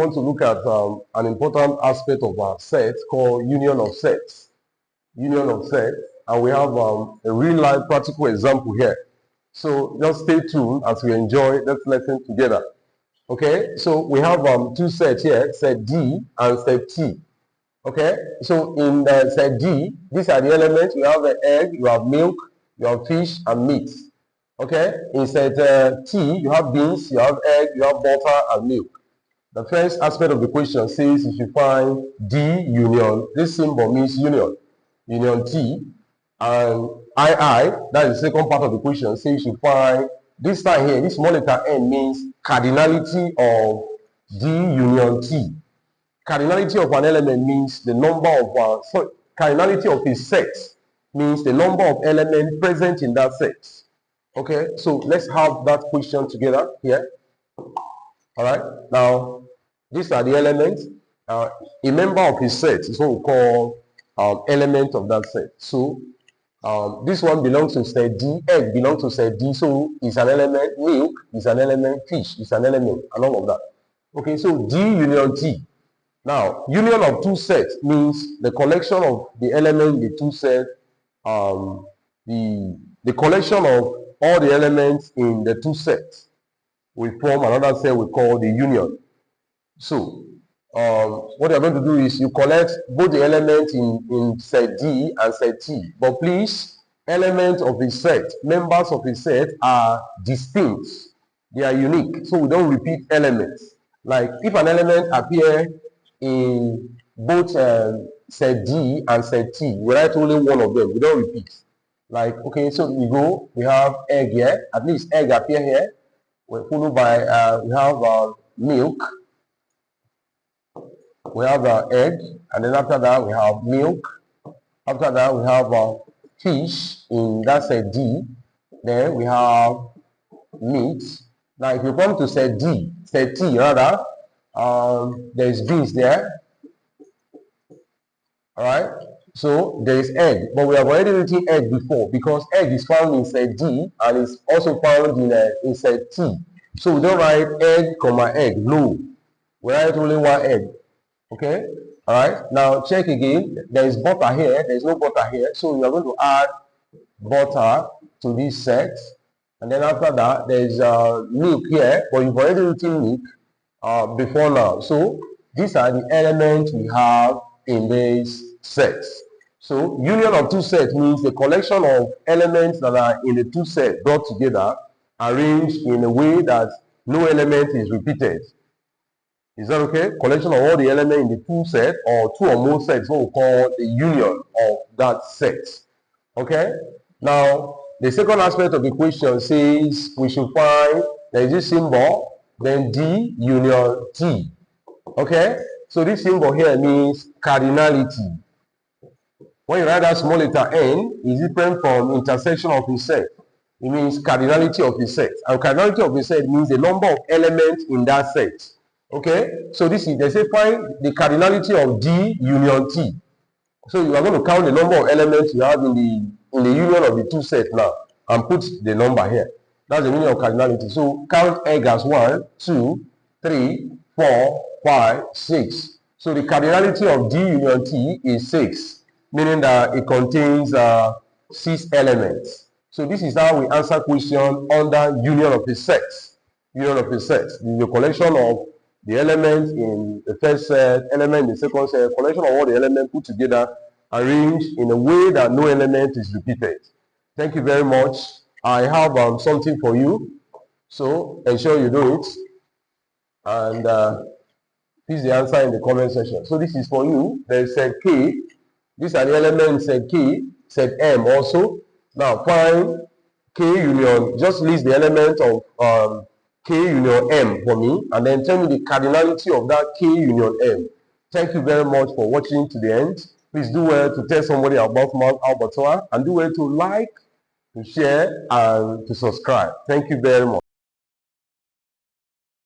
want to look at an important aspect of our set called union of sets. Union of sets, and we have a real life practical example here. So just stay tuned as we enjoy this lesson together. Okay, so we have two sets here, set D and set T. Okay, so in the set D, these are the elements. You have the egg, you have milk, you have fish and meat. Okay, in set T, you have beans, you have egg, you have butter and milk. The first aspect of the question says if you find D union, this symbol means union, union T, and II, that is the second part of the question, says you find this sign here, this small letter N means cardinality of D union T. Cardinality of an element means the number of, cardinality of a set means the number of elements present in that set. Okay, so let's have that question together here. All right, now these are the elements. A member of his set is what we call element of that set. So this one belongs to set D, egg belongs to set D, so it's an element, milk is an element, fish is an element, and all of that. Okay, so D union T. Now, union of two sets means the collection of the element in the two sets, the collection of all the elements in the two sets will form another set we call the union. So, what you're going to do is you collect both the elements in set D and set T. But please, elements of the set, members of the set are distinct. They are unique. So we don't repeat elements. Like if an element appears in both set D and set T, we write only one of them. We don't repeat. Like, okay, so we have egg here. At least egg appear here. We're followed by, we have milk. We have egg, and then after that we have milk. After that we have fish in that set D. Then we have meat. Now if you come to set D, set T rather, there's beans there. Alright, so there is egg, but we have already written egg before because egg is found in set D and is also found in set T. So we don't write egg, comma egg, no. We write only one egg. Okay, all right. Now check again. There is butter here. There is no butter here. So we are going to add butter to this set. And then after that, there is milk here. But you've already written milk before now. So these are the elements we have in this set. So union of two sets means the collection of elements that are in the two sets brought together, arranged in a way that no element is repeated. Is that okay? Collection of all the elements in the two sets or two or more sets, what we call the union of that set. Okay? Now, the second aspect of the question says we should find, there is this symbol, then D union T. Okay? So this symbol here means cardinality. When you write that small letter N, is different from intersection of a set. It means cardinality of a set. And cardinality of a set means the number of elements in that set. Okay, so this is, they say find the cardinality of D union T. So you are going to count the number of elements you have in the union of the two sets now and put the number here. That's the meaning of cardinality. So count egg as 1, 2, 3, 4, 5, 6. So the cardinality of D union T is 6, meaning that it contains 6 elements. So this is how we answer question under union of a set. Union of a set. This is the collection of the elements in the first set, element in the second set, collection of all the elements put together, arranged in a way that no element is repeated. Thank you very much. I have something for you, so ensure you do it. And please the answer in the comment section. So this is for you. There is set K. These are the elements set K, set M also. Now find K union. Just list the element of K union M for me, and then tell me the cardinality of that K union M. Thank you very much for watching to the end. Please do well to tell somebody about Mount Albertois, and do well to like, to share, and to subscribe. Thank you very much.